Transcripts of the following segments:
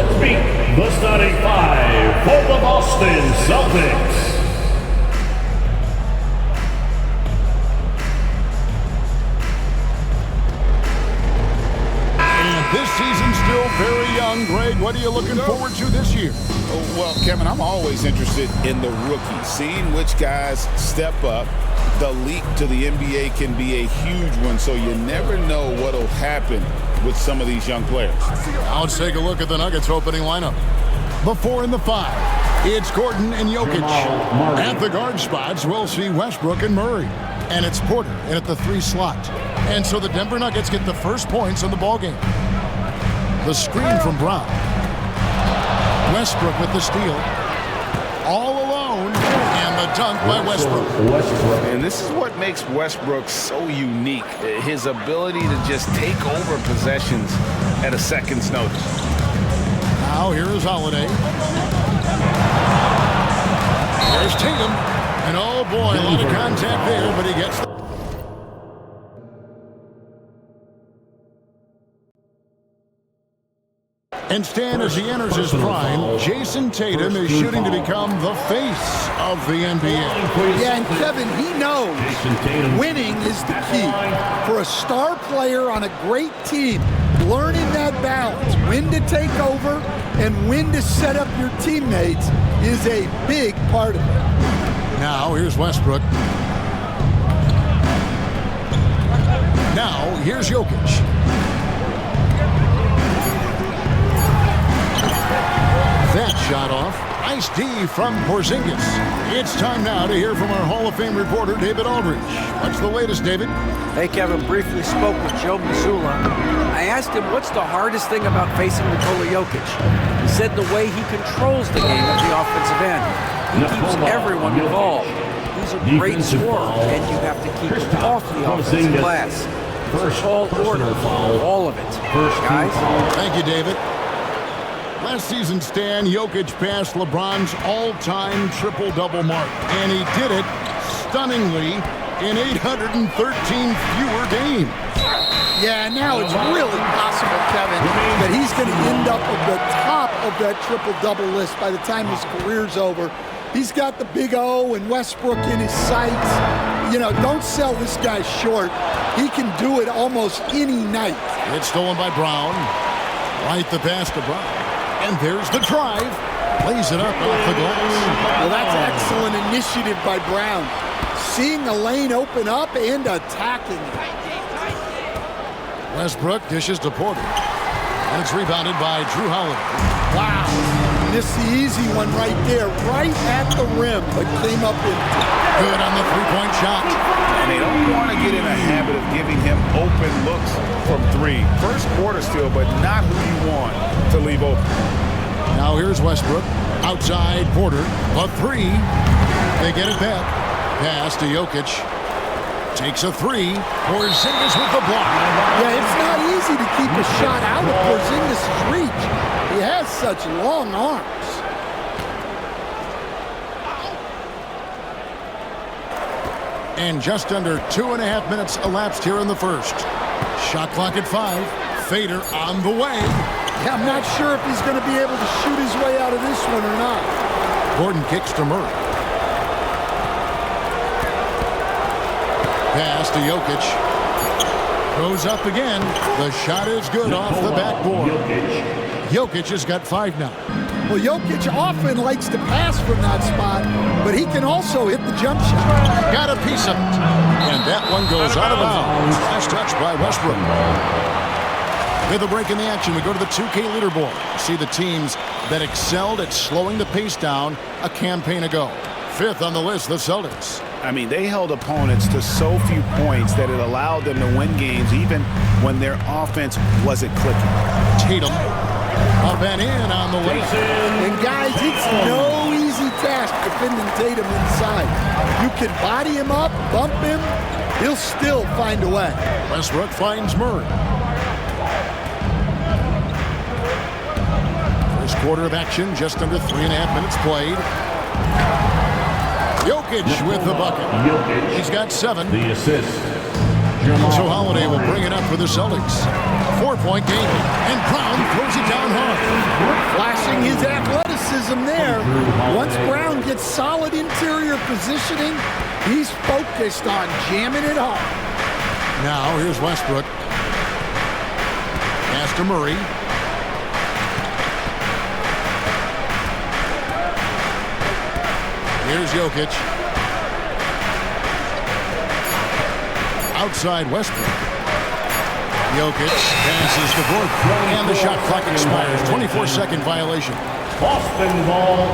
Let's meet the starting five for the Boston Celtics. This season's still very young. Greg, what are you looking forward to this year? Well, Kevin, I'm always interested in the rookies, seeing which guys step up. The leap to the NBA can be a huge one, so you never know what will happen with some of these young players. Now let's take a look at the Nuggets opening lineup. The 4 and the 5. It's Gordon and Jokic. At the guard spots, we'll see Westbrook and Murray. And it's Porter in at the 3 slot. And so the Denver Nuggets get the first points in the ballgame. The screen from Brown. Westbrook with the steal. All alone. And the dunk by Westbrook. And this is what makes Westbrook so unique. His ability to just take over possessions at a second's notice. Now here is Holiday. There's Tatum. And oh boy, a lot of contact there, but he gets the... Instead, as he enters his prime, Jason Tatum is shooting to become the face of the NBA. Yeah, and Kevin, he knows winning is the key. For a star player on a great team, learning that balance, when to take over and when to set up your teammates is a big part of it. Now, here's Westbrook. Now, here's Jokic. That shot off. Nice D from Porzingis. It's time now to hear from our Hall of Fame reporter, David Aldridge. What's the latest, David? Hey, Kevin, briefly spoke with Joe Mazzulla. I asked him what's the hardest thing about facing Nikola Jokic. He said the way he controls the game at the offensive end. He keeps everyone involved. He's a great scorer, and you have to keep him off the offensive glass. It's a tall order, all of it. Guys? Thank you, David. Last season, Stan, Jokic passed LeBron's all-time triple-double mark, and he did it stunningly in 813 fewer games. Yeah, now it's really possible, Kevin, that he's going to end up at the top of that triple-double list by the time his career's over. He's got the big O and Westbrook in his sights. You know, don't sell this guy short. He can do it almost any night. It's stolen by Brown. Right the pass to Brown. And there's the drive. Plays it up off the glass. Well, that's excellent initiative by Brown. Seeing a lane open up and attacking it. Westbrook dishes to Porter. And it's rebounded by Drew Holiday. Wow. Missed the easy one right there, right at the rim, but came up empty. Good on the three-point shot. And they don't want to get in a habit of giving him open looks from 3. First quarter still, but not who you want to leave open. Now here's Westbrook. Outside Porter. A 3. They get it back. Pass to Jokic. Takes a 3. Porzingis with the block. Yeah, it's not easy to keep a shot out of Porzingis' reach. He has such long arms. And just under 2.5 minutes elapsed here in the first. Shot clock at 5. Fader on the way. Yeah, I'm not sure if he's going to be able to shoot his way out of this one or not. Gordon kicks to Murray. Pass to Jokic. Goes up again. The shot is good off the backboard. Jokic has got 5 now. Well, Jokic often likes to pass from that spot, but he can also hit the jump shot. Got a piece of it. And that one goes out of bounds. Last touch by Westbrook. With a break in the action, we go to the 2K leaderboard. See the teams that excelled at slowing the pace down a campaign ago. 5th on the list, the Celtics. I mean, they held opponents to so few points that it allowed them to win games even when their offense wasn't clicking. Tatum up and in on the way. And guys, it's no easy task defending Tatum inside. You can body him up, bump him, he'll still find a way. Westbrook finds Murray. First quarter of action, just under 3.5 minutes played. Jokic with the bucket. He's got 7. The assist. So Holiday will bring it up for the Celtics. 4-point game. And Brown throws it down hard. Flashing his athleticism there. Once Brown gets solid interior positioning, he's focused on jamming it hard. Now here's Westbrook. Pass to Murray. Here's Jokic. Outside Westbrook. Jokic passes to Gordon. And the shot clock expires. 24-second violation. Boston ball.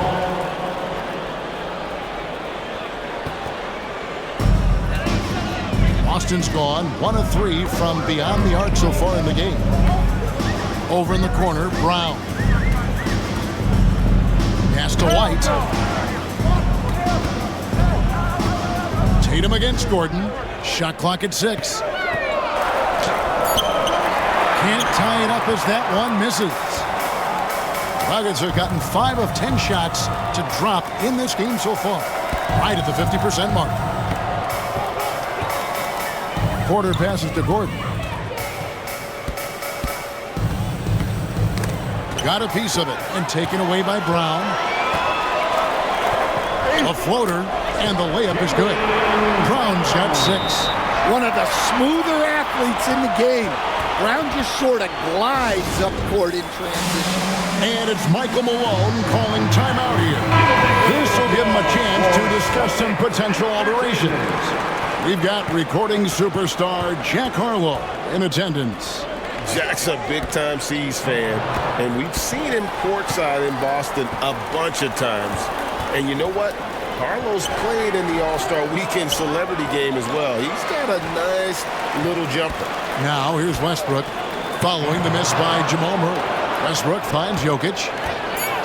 Boston's gone. 1 of 3 from beyond the arc so far in the game. Over in the corner, Brown. Pass to White. Tatum against Gordon. Shot clock at 6. Can't tie it up as that one misses. Nuggets have gotten 5 of 10 shots to drop in this game so far. Right at the 50% mark. Porter passes to Gordon. Got a piece of it and taken away by Brown. A floater, and the layup is good. Brown's got 6. One of the smoother athletes in the game. Brown just sort of glides up court in transition. And it's Michael Malone calling timeout here. This will give him a chance to discuss some potential alterations. We've got recording superstar Jack Harlow in attendance. Jack's a big-time C's fan, and we've seen him courtside in Boston a bunch of times. And you know what? Harlow's played in the All-Star Weekend celebrity game as well. He's got a nice little jumper. Now here's Westbrook following the miss by Jamal Murray. Westbrook finds Jokic.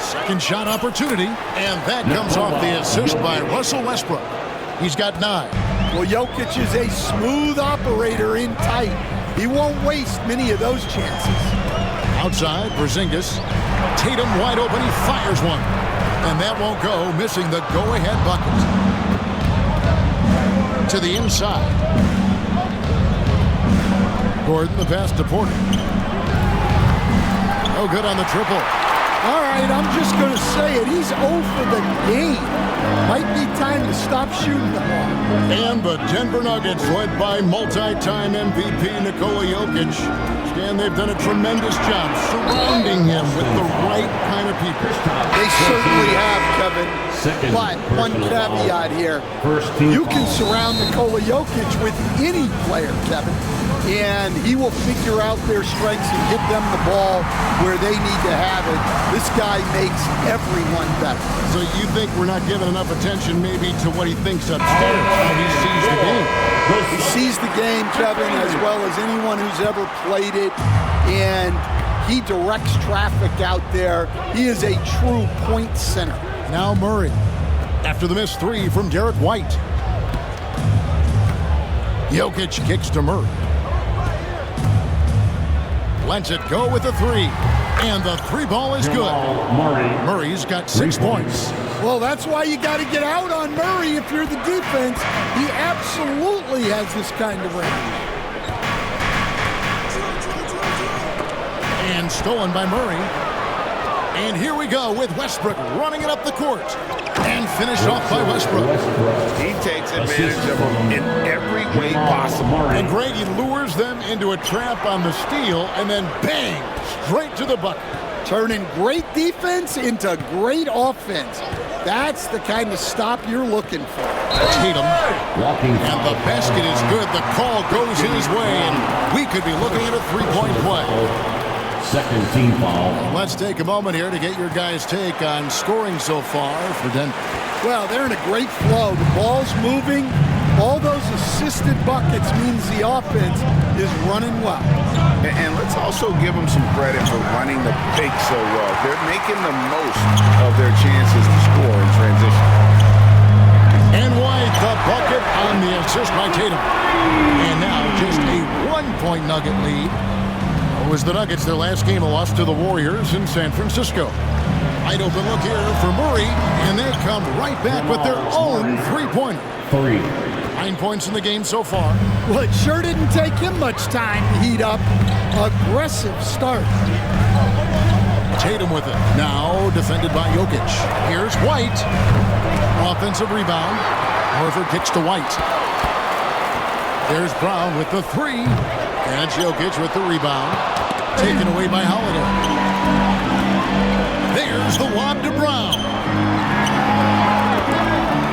Second shot opportunity, and that comes off the assist by Russell Westbrook. He's got 9. Well, Jokic is a smooth operator in tight. He won't waste many of those chances. Outside, Porzingis. Tatum wide open, he fires one. And that won't go, missing the go-ahead bucket. To the inside. Gordon, the pass to Porter. No good on the triple. All right, I'm just going to say it. He's 0 for the game. Might be time to stop shooting the ball. And the Denver Nuggets, led by multi-time MVP Nikola Jokic. And they've done a tremendous job surrounding him with the right kind of people. They certainly have, Kevin. But one caveat here. You can surround Nikola Jokic with any player, Kevin, and he will figure out their strengths and get them the ball where they need to have it. This guy makes everyone better. So you think we're not giving enough attention maybe to what he thinks upstairs, how he sees the game? He sees the game, Kevin, as well as anyone who's ever played it, and he directs traffic out there. He is a true point center. Now Murray, after the missed 3 from Derek White. Jokic kicks to Murray. Lets it go with the 3. And the 3 ball is good. Murray's got 6 points. Well, that's why you got to get out on Murray if you're the defense. He absolutely has this kind of range. And stolen by Murray. And here we go with Westbrook running it up the court. And finished off by Westbrook. He takes advantage of them in every way possible. And Grady lures them into a trap on the steal, and then bang, straight to the bucket. Turning great defense into great offense. That's the kind of stop you're looking for. Tatum. And the basket is good. The call goes his way, and we could be looking at a 3-point play. Second team foul. Let's take a moment here to get your guys' take on scoring so far for Denver. Well, they're in a great flow. The ball's moving. All those assisted buckets means the offense is running well. And let's also give them some credit for running the pick so well. They're making the most of their chances to score in transition. And White, the bucket on the assist by Tatum. And now just a 1-point Nugget lead. It was the Nuggets, their last game, a loss to the Warriors in San Francisco. Wide open look here for Murray, and they come right back with their own 3-pointer. 9 points in the game so far. Well, it sure didn't take him much time to heat up. aggressive start. Tatum with it. Now defended by Jokic. Here's White. Offensive rebound. Horford kicks to White. There's Brown with the three. And it's Jokic with the rebound. Taken away by Holiday. There's the lob to Brown.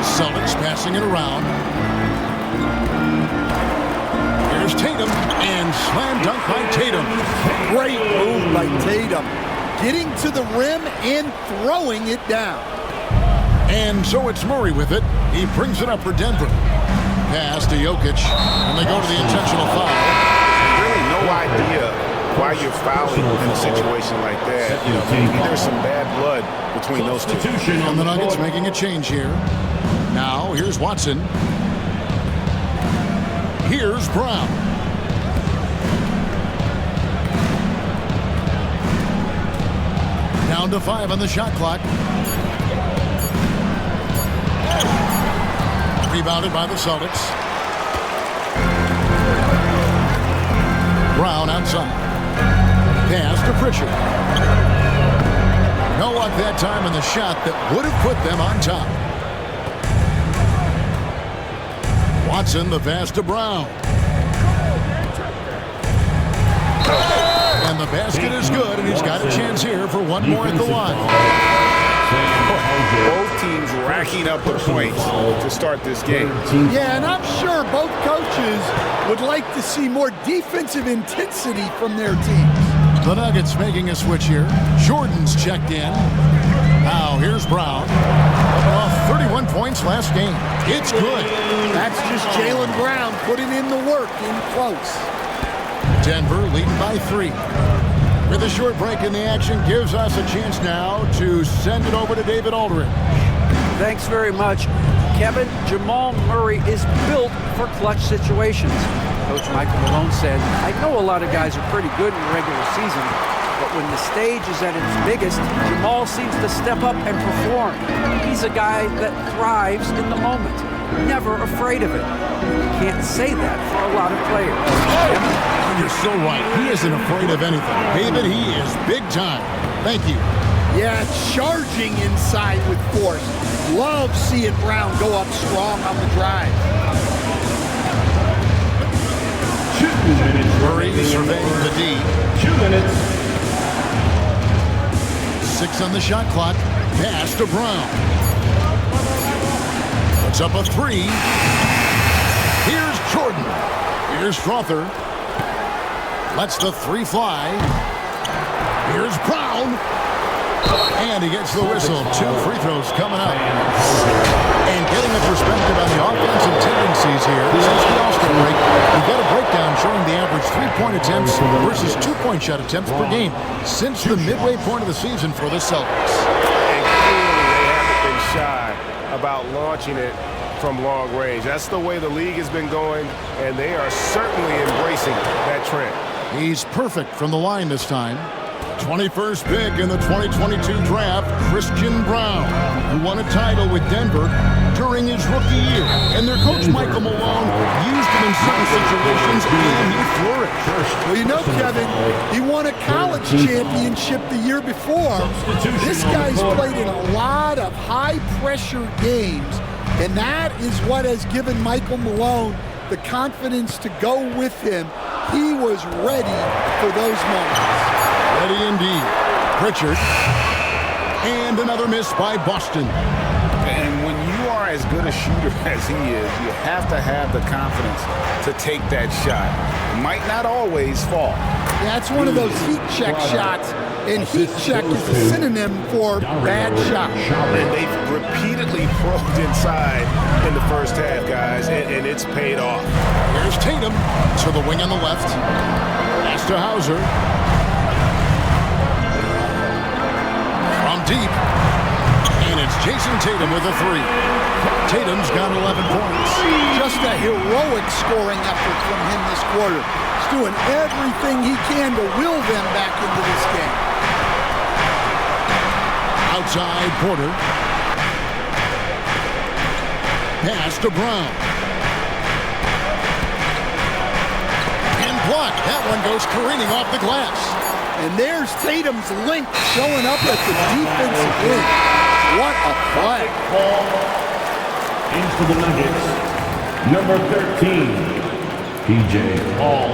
Celtics passing it around. Here's Tatum. And slam dunk by Tatum. Great move by Tatum. Getting to the rim and throwing it down. And so it's Murray with it. He brings it up for Denver. Pass to Jokic. And they go to the intentional foul. Really no idea why you're fouling in a situation like that. You know, maybe there's some bad blood between those two. And the Nuggets making a change here. Now, here's Watson. Here's Brown. Down to 5 on the shot clock. Rebounded by the Celtics. Brown outside. Pass to Pritchard. No luck that time in the shot that would have put them on top. Watson, the pass to Brown. And the basket is good, and he's got a chance here for one more at the line. Both teams racking up the points to start this game. Yeah, and I'm sure both coaches would like to see more defensive intensity from their teams. The Nuggets making a switch here. Jordan's checked in. Now here's Brown. Off 31 points last game. It's good. That's just Jaylen Brown putting in the work in close. Denver leading by 3. With a short break in the action, gives us a chance now to send it over to David Aldridge. Thanks very much. Kevin, Jamal Murray is built for clutch situations. Coach Michael Malone said, I know a lot of guys are pretty good in the regular season, but when the stage is at its biggest, Jamal seems to step up and perform. He's a guy that thrives in the moment, never afraid of it. You can't say that for a lot of players. You're so right. He isn't afraid of anything. David, he is big time. Thank you. Yeah, charging inside with force. Love seeing Brown go up strong on the drive. Murray surveying the D. 2 minutes. 6 on the shot clock. Pass to Brown. Puts up a 3. Here's Jordan. Here's Strother. Lets the 3 fly. Here's Brown. And he gets the whistle. 2 free throws coming up. And getting a perspective on the offensive tendencies here since the All-Star break, we got a breakdown showing the average 3-point attempts versus 2-point shot attempts per game since the midway point of the season for the Celtics. And clearly they haven't been shy about launching it from long range. That's the way the league has been going, and they are certainly embracing that trend. He's perfect from the line this time. 21st pick in the 2022 draft, Christian Brown, who won a title with Denver during his rookie year. And their coach, Michael Malone, used him in certain situations, and he flourished. Well, you know, Kevin, he won a college championship the year before. This guy's played in a lot of high-pressure games, and that is what has given Michael Malone the confidence to go with him. He was ready for those moments. Ready indeed. Pritchard. And another miss by Boston. And when you are as good a shooter as he is, you have to have the confidence to take that shot. Might not always fall. That's one of those heat check shots, and heat check is a synonym for bad shot. And they've repeatedly probed inside in the first half, guys, and it's paid off. Here's Tatum to the wing on the left. Pass to Hauser. From deep. And it's Jason Tatum with a 3. Tatum's got 11 points. Just a heroic scoring effort from him this quarter. He's doing everything he can to will them back into this game. Outside Porter. Pass to Brown. And blocked. That one goes careening off the glass. And there's Tatum's link showing up at the defensive end. What a play. Ball into the Nuggets. Number 13, PJ Hall.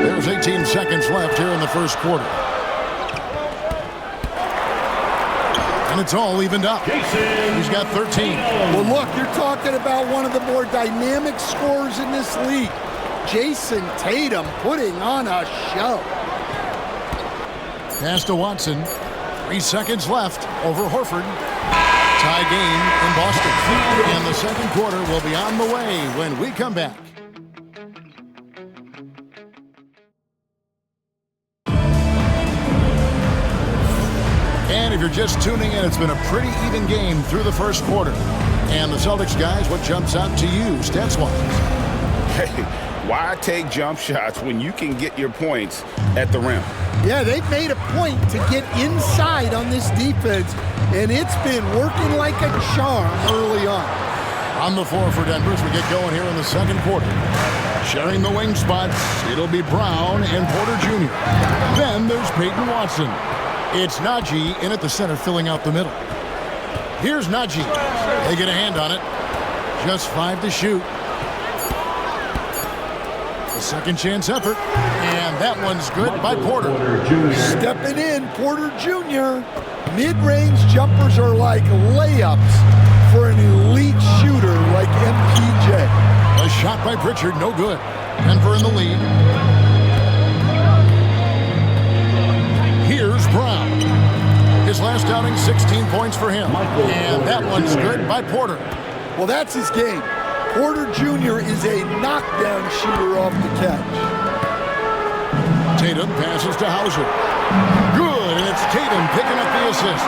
There's 18 seconds left here in the first quarter. And it's all evened up. He's got 13. Well, look, you're talking about one of the more dynamic scorers in this league. Jason Tatum putting on a show. Pass to Watson. 3 seconds left over Horford. Tie game in Boston. And the second quarter will be on the way when we come back. And if you're just tuning in, it's been a pretty even game through the first quarter. And the Celtics guys, what jumps out to you stats-wise? Hey, why take jump shots when you can get your points at the rim? Yeah, they've made a point to get inside on this defense, and it's been working like a charm early on. On the floor for Denver as we get going here in the second quarter. Sharing the wing spots, it'll be Brown and Porter Jr. Then there's Peyton Watson. It's Najee in at the center, filling out the middle. Here's Najee. They get a hand on it. Just 5 to shoot. A second chance effort. And that one's good by Porter. Stepping in, Porter Jr. Mid-range jumpers are like layups for an elite shooter like MPJ. A shot by Pritchard, no good. Denver in the lead. Here's Brown. His last outing, 16 points for him. And that one's good by Porter. Well, that's his game. Porter Jr. is a knockdown shooter off the catch. Tatum passes to Hauser. Good, and it's Tatum picking up the assist.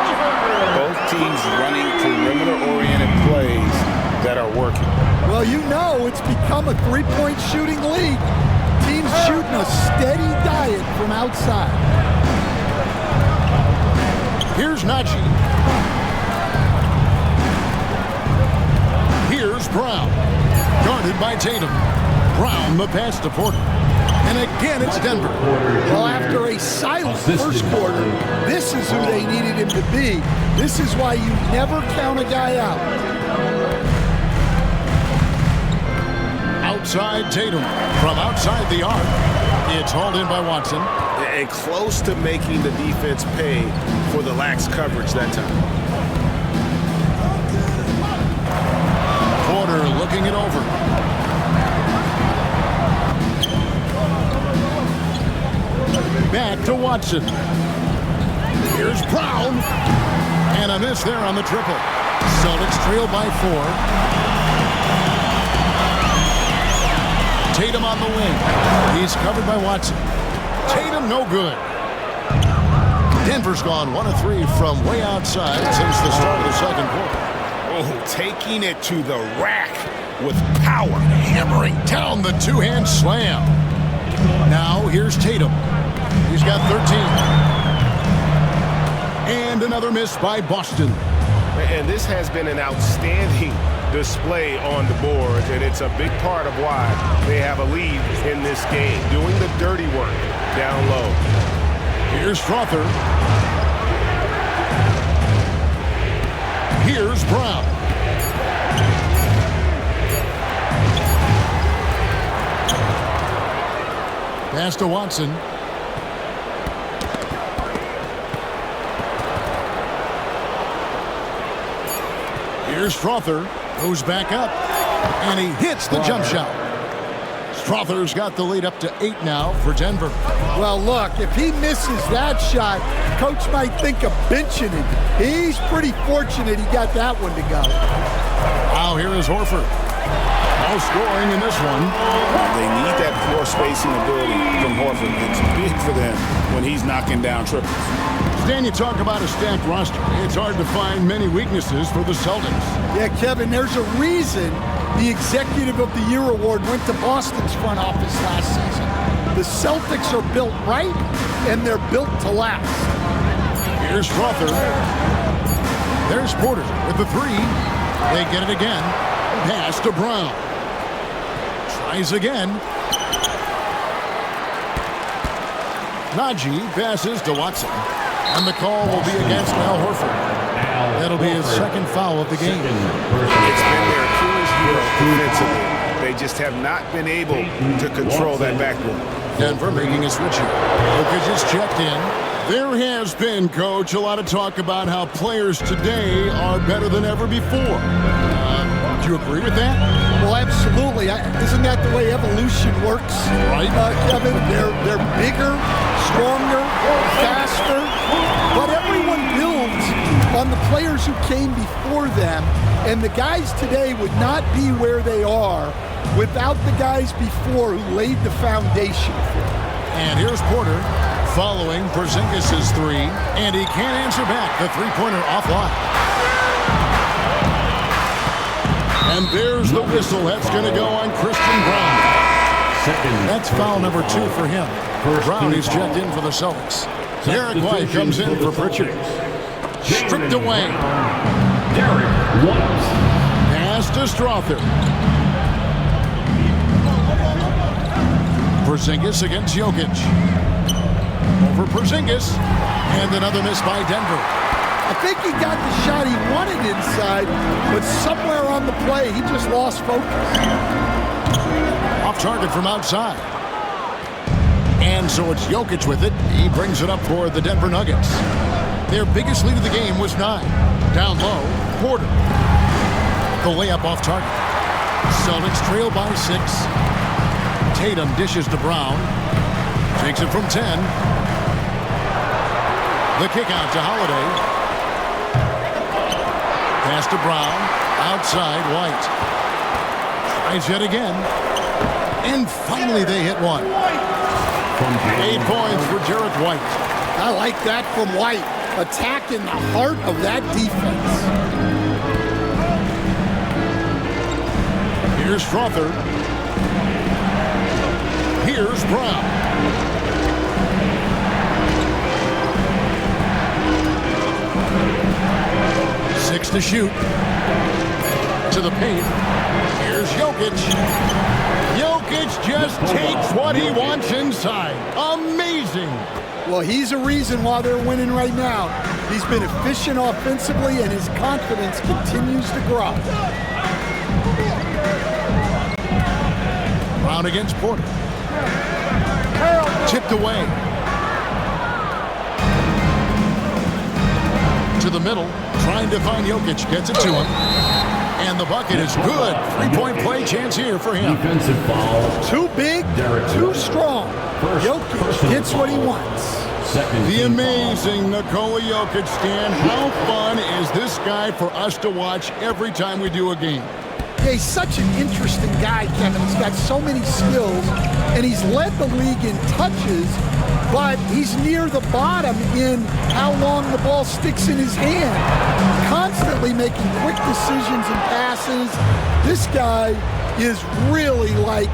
Both teams running perimeter-oriented plays that are working. Well, you know it's become a three-point shooting league. Teams shooting a steady diet from outside. Here's Najee. Here's Brown. Guarded by Tatum. Brown the pass to Porter. And again, it's Denver. Well, after a silent first quarter, this is who they needed him to be. This is why you never count a guy out. Outside Tatum. From outside the arc. It's hauled in by Watson. And close to making the defense pay for the lax coverage that time. Porter looking it over. Back to Watson. Here's Brown. And a miss there on the triple. Celtics trail by 4. Tatum on the wing. He's covered by Watson. Tatum no good. Denver's gone 1 of 3 from way outside since the start of the second quarter. Oh, taking it to the rack with power. Hammering down the two-hand slam. Now here's Tatum. He's got 13. And another miss by Boston. And this has been an outstanding display on the boards, and it's a big part of why they have a lead in this game, doing the dirty work down low. Here's Strother. Here's Brown. Pass to Watson. Here's Strother, goes back up, and he hits the jump shot. Strother's got the lead up to 8 now for Denver. Well, look, if he misses that shot, coach might think of benching him. He's pretty fortunate he got that one to go. Now here is Horford. No scoring in this one. They need that floor spacing ability from Horford. It's big for them when he's knocking down triples. Stan, you talk about a stacked roster. It's hard to find many weaknesses for the Celtics. Yeah, Kevin, there's a reason the Executive of the Year award went to Boston's front office last season. The Celtics are built right, and they're built to last. Here's Strother. There's Porter with the 3. They get it again. Pass to Brown. Tries again. Najee passes to Watson. And the call will be against Al Horford. That'll be his second foul of the game. It's been their Achilles heel defensively. They just have not been able to control that backboard. Denver making a switch here. Jokic is checked in. There has been, Coach, a lot of talk about how players today are better than ever before. Do you agree with that? Well, absolutely. Isn't that the way evolution works? Right. Kevin, they're bigger, stronger, faster, but everyone builds on the players who came before them, and the guys today would not be where they are without the guys before who laid the foundation for them. And here's Porter following Porzingis' three, and he can't answer back the three-pointer offline. And there's the whistle. That's going to go on Christian Brown. That's foul number 2 for him. Brown is checked in for the Celtics. Derek White comes in for Pritchard. Stripped away. Derek White. Pass to Strother. Porzingis against Jokic. Over Porzingis. And another miss by Denver. I think he got the shot he wanted inside, but somewhere on the play, he just lost focus. Off target from outside. And so it's Jokic with it. He brings it up for the Denver Nuggets. Their biggest lead of the game was 9. Down low, Porter. The layup off target. Celtics trail by 6. Tatum dishes to Brown. Takes it from 10. The kick out to Holiday. Pass to Brown. Outside, White. Tries yet again. And finally they hit one. 8 points for Derek White. I like that from White. Attacking the heart of that defense. Here's Strother. Here's Brown. Six to shoot. To the paint. Here's Jokic. Jokic just takes what he wants inside. Amazing. Well, he's a reason why they're winning right now. He's been efficient offensively, and his confidence continues to grow. Brown against Porter. Tipped away. To the middle. Trying to find Jokic. Gets it to him. And the bucket is good. 3-point play chance here for him. Defensive foul. Too big, too strong. Jokic gets what he wants. The amazing Nikola Jokic, Stan. How fun is this guy for us to watch every time we do a game? Yeah, he's such an interesting guy, Kevin. He's got so many skills, and he's led the league in touches, but he's near the bottom in how long the ball sticks in his hand. Constantly making quick decisions and passes. This guy is really like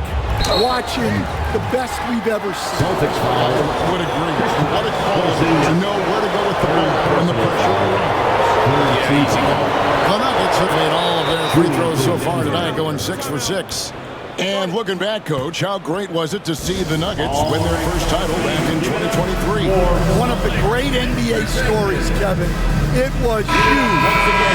watching the best we've ever seen. Celtics foul. Would agree. What a call to know where to go with the ball and the pressure. The Nuggets have made all of their free throws so far tonight, going 6 for 6. And looking back, Coach, how great was it to see the Nuggets win their first title back in 2023? One of the great NBA stories, Kevin. It was huge.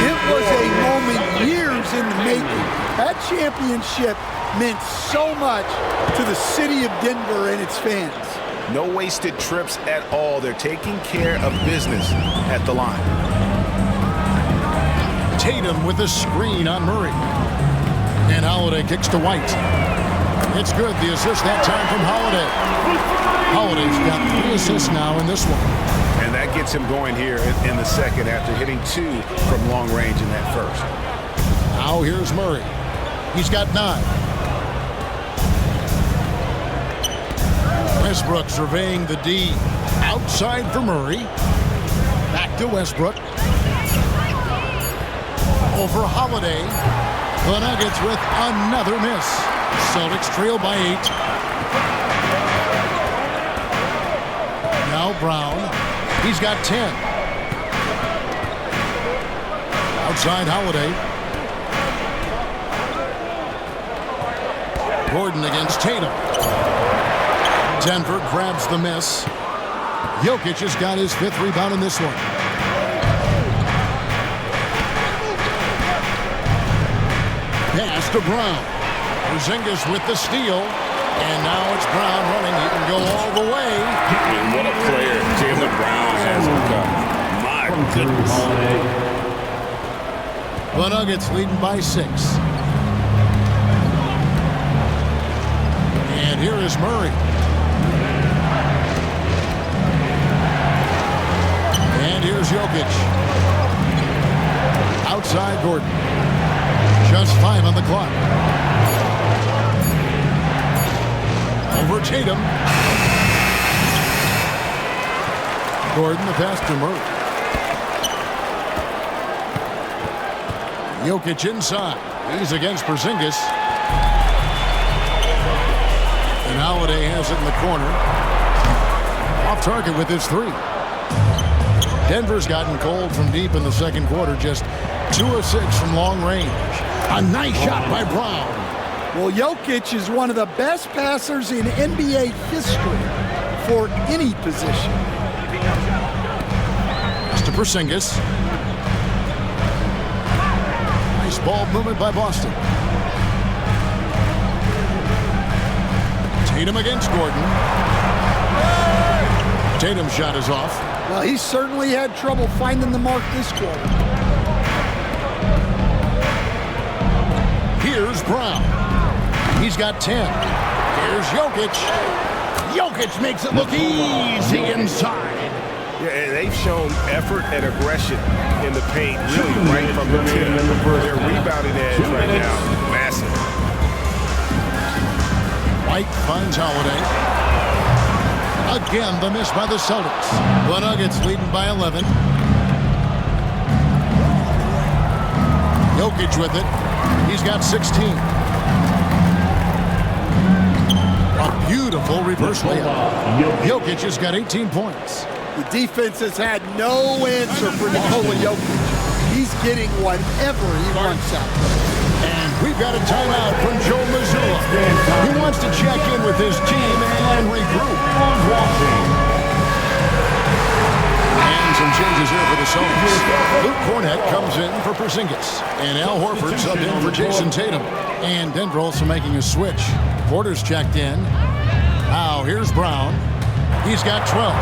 It was a moment years in the making. That championship meant so much to the city of Denver and its fans. No wasted trips at all. They're taking care of business at the line. Tatum with a screen on Murray. And Holiday kicks to White. It's good. The assist that time from Holiday. Holiday's got 3 assists now in this one. And that gets him going here in the second after hitting 2 from long range in that first. Now here's Murray. He's got 9. Westbrook surveying the D. Outside for Murray. Back to Westbrook. Over Holiday. The Nuggets with another miss. Celtics trail by 8. Now Brown. He's got 10. Outside Holiday. Gordon against Tatum. Denver grabs the miss. Jokic has got his 5th rebound in this one. Pass to Brown. Porzingis with the steal. And now it's Brown running. He can go all the way. And what a player Jaylen Brown has become. My goodness. The Nuggets leading by 6. And here is Murray. And here's Jokic. Outside Gordon. Just 5 on the clock. Over Tatum. Gordon, the pass to Murray. Jokic inside. He's against Porzingis. And Holiday has it in the corner. Off target with his 3. Denver's gotten cold from deep in the second quarter. Just 2 of 6 from long range. A nice shot by Brown. Well, Jokic is one of the best passers in NBA history for any position. It's to Porzingis. Nice ball movement by Boston. Tatum against Gordon. Tatum's shot is off. Well, he certainly had trouble finding the mark this quarter. Here's Brown. He's got 10. Here's Jokic. Jokic makes it look easy inside. Yeah, and they've shown effort and aggression in the paint, really right from the tip. Their rebounding edge right now, massive. White finds Holiday. Again, the miss by the Celtics. The Nuggets leading by 11. Jokic with it. He's got 16. A beautiful reverse layup. Jokic has got 18 points. The defense has had no answer for Nikola Jokic. He's getting whatever he wants out. And we've got a timeout from Joe Mazzulla. He wants to check in with his team and regroup. And some changes here for the Celtics. Luke Cornett comes in for Porzingis. And Al Horford subbed in for Jason Tatum. And Denver also making a switch. Porter's checked in. Now here's Brown. He's got 12.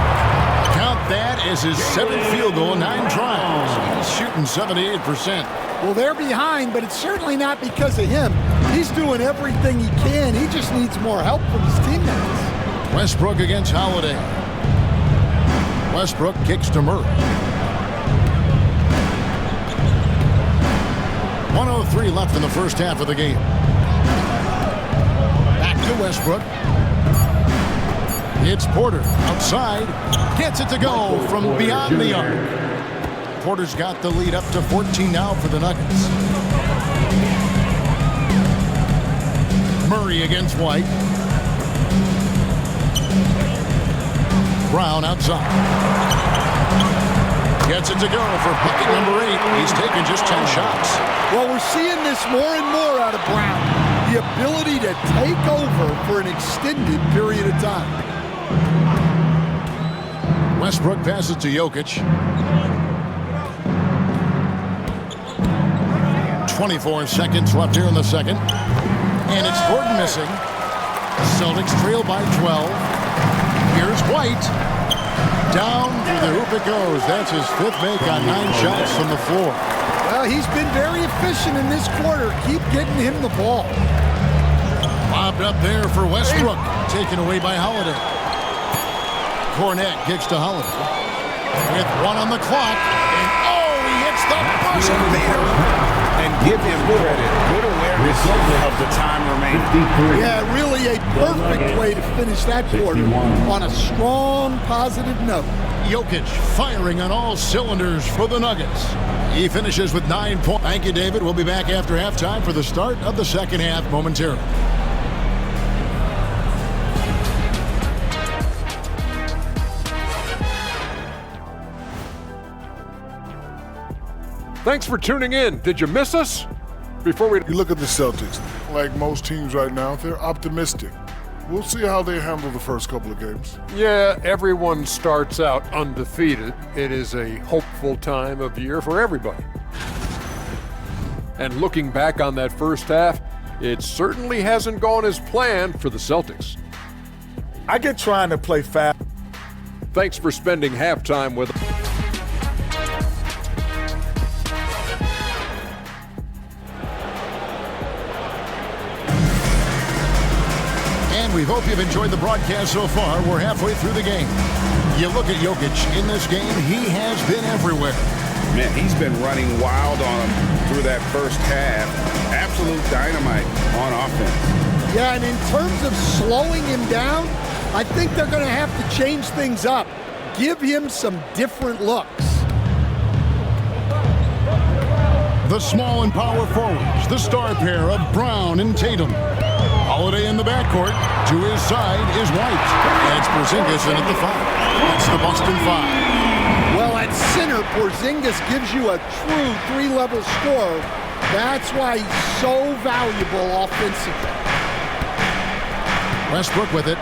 Count that as his 7th field goal, 9 tries. He's shooting 78%. Well, they're behind, but it's certainly not because of him. He's doing everything he can. He just needs more help from his teammates. Westbrook against Holiday. Westbrook kicks to Murray. 1:03 left in the first half of the game. Back to Westbrook. It's Porter outside. Gets it to go from beyond the arc. Porter's got the lead up to 14 now for the Nuggets. Murray against White. Brown outside. Gets it to go for bucket number 8. He's taken just 10 shots. Well, we're seeing this more and more out of Brown. The ability to take over for an extended period of time. Westbrook passes to Jokic. 24 seconds left here in the second. And it's Gordon missing. Celtics trail by 12. Here's White. Down through the hoop it goes. That's his 5th make on 9 shots from the floor. Well, he's been very efficient in this quarter. Keep getting him the ball. Lobbed up there for Westbrook. Taken away by Holiday. Cornett kicks to Holiday. With 1 on the clock. And he hits the buzzer beater. And give him credit. Good awareness of the time remaining. Yeah, really a perfect way to finish that quarter on a strong, positive note. Jokic firing on all cylinders for the Nuggets. He finishes with 9 points. Thank you, David. We'll be back after halftime for the start of the second half momentarily. Thanks for tuning in. Did you miss us? You look at the Celtics, like most teams right now, they're optimistic. We'll see how they handle the first couple of games. Yeah, everyone starts out undefeated. It is a hopeful time of year for everybody. And looking back on that first half, it certainly hasn't gone as planned for the Celtics. I get trying to play fast. Thanks for spending halftime with us. And we hope you've enjoyed the broadcast so far. We're halfway through the game. You look at Jokic in this game, he has been everywhere. Man, he's been running wild on him through that first half. Absolute dynamite on offense. Yeah, and in terms of slowing him down, I think they're going to have to change things up. Give him some different looks. The small and power forwards, the star pair of Brown and Tatum. Holiday in the backcourt. To his side is White. And it's Porzingis in at the 5. It's the Boston 5. Well, at center, Porzingis gives you a true three-level scorer. That's why he's so valuable offensively. Westbrook with it.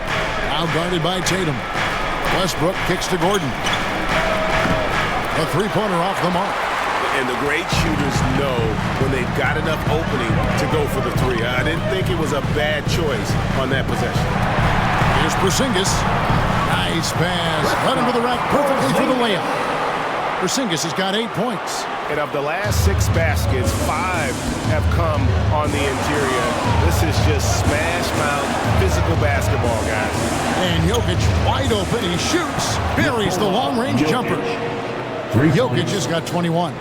Now guarded by Tatum. Westbrook kicks to Gordon. A three-pointer off the mark. And the great shooters know when they've got enough opening to go for the three. I didn't think it was a bad choice on that possession. Here's Porzingis. Nice pass. Right into the rack perfectly for the layup. Porzingis has got 8 points. And of the last 6 baskets, 5 have come on the interior. This is just smash mouth physical basketball, guys. And Jokic wide open. He shoots. Buries the long-range jumper. Jokic has got 21.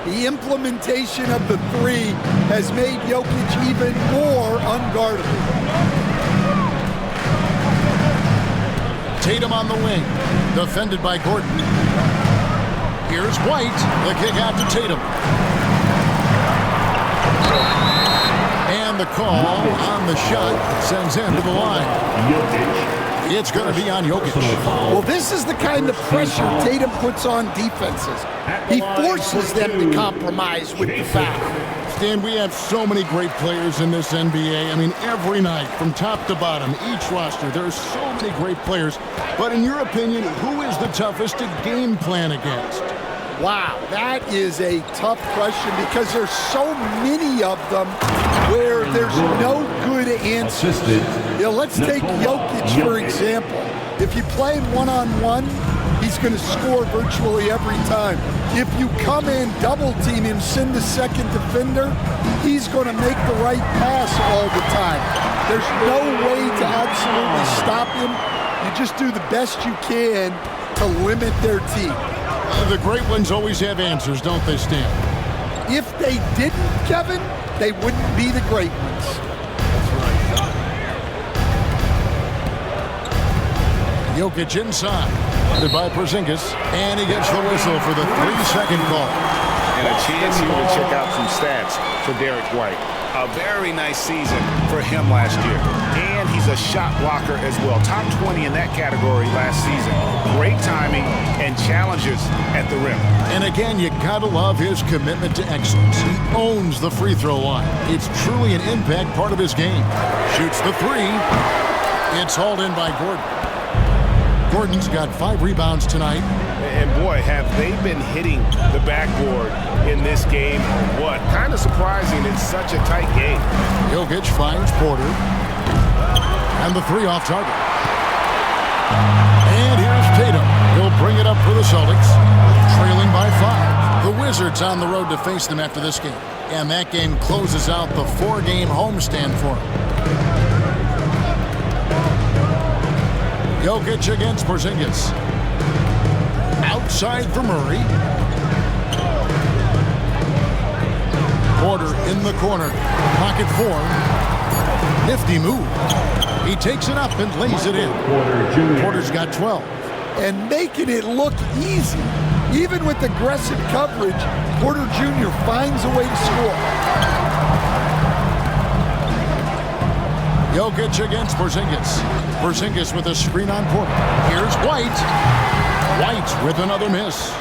The implementation of the three has made Jokic even more unguardable. Tatum on the wing, defended by Gordon. Here's White, the kick out to Tatum. And the call on the shot sends him to the line. It's going to be on Jokic. Well, this is the kind of pressure Tatum puts on defenses. He forces them to compromise with the foul. Stan, we have so many great players in this NBA. I mean, every night, from top to bottom, each roster, there are so many great players. But in your opinion, who is the toughest to game plan against? Wow, that is a tough question because there's so many of them where there's no good answers. You know, let's take Jokic, for example. If you play him one-on-one, he's going to score virtually every time. If you come in, double-team him, send the second defender, he's going to make the right pass all the time. There's no way to absolutely stop him. You just do the best you can to limit their team. The great ones always have answers, don't they, Stan? If they didn't, Kevin, they wouldn't be the great ones. Jokic inside, guarded by Porzingis, and he gets the whistle for the 3-second call. And a chance here to check out some stats for Derek White. A very nice season for him last year. And he's a shot blocker as well. Top 20 in that category last season. Great timing and challenges at the rim. And again, you gotta love his commitment to excellence. He owns the free throw line. It's truly an impact part of his game. Shoots the 3. It's hauled in by Gordon. Gordon's got 5 rebounds tonight. And boy, have they been hitting the backboard in this game. What? Kind of surprising. It's such a tight game. Jokic finds Porter. And the 3 off target. And here's Tatum. He'll bring it up for the Celtics. Trailing by 5. The Wizards on the road to face them after this game. And that game closes out the 4-game homestand for them. Jokic against Porzingis. Outside for Murray. Porter in the corner. Pocket 4. Nifty move. He takes it up and lays it in. Porter's got 12. And making it look easy. Even with aggressive coverage, Porter Jr. finds a way to score. Jokic against Porzingis. Porzingis with a screen on Porter. Here's White. White with another miss.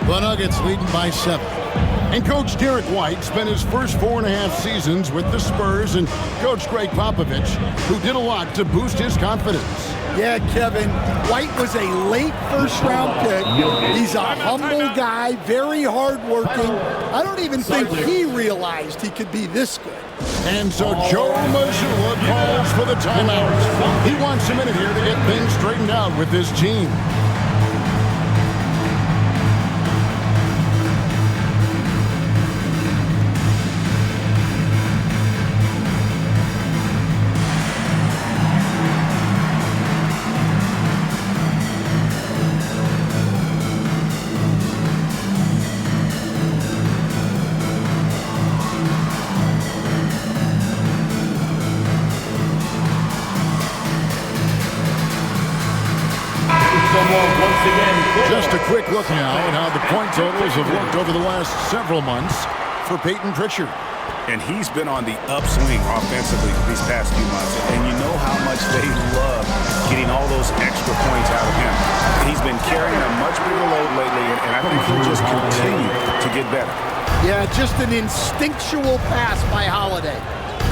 The Nuggets leading by 7. And Coach Derek White spent his first 4.5 seasons with the Spurs and Coach Greg Popovich, who did a lot to boost his confidence. Yeah, Kevin, White was a late first-round pick. He's a humble guy, very hardworking. I don't even think he realized he could be this good. And so Joe Mazzulla calls for the timeout. He wants a minute here to get things straightened out with this team. Just a quick look now at how the point totals have looked over the last several months for Peyton Pritchard. And he's been on the upswing offensively these past few months. And you know how much they love getting all those extra points out of him. He's been carrying a much bigger load lately, and I think he'll just continue to get better. Yeah, just an instinctual pass by Holiday.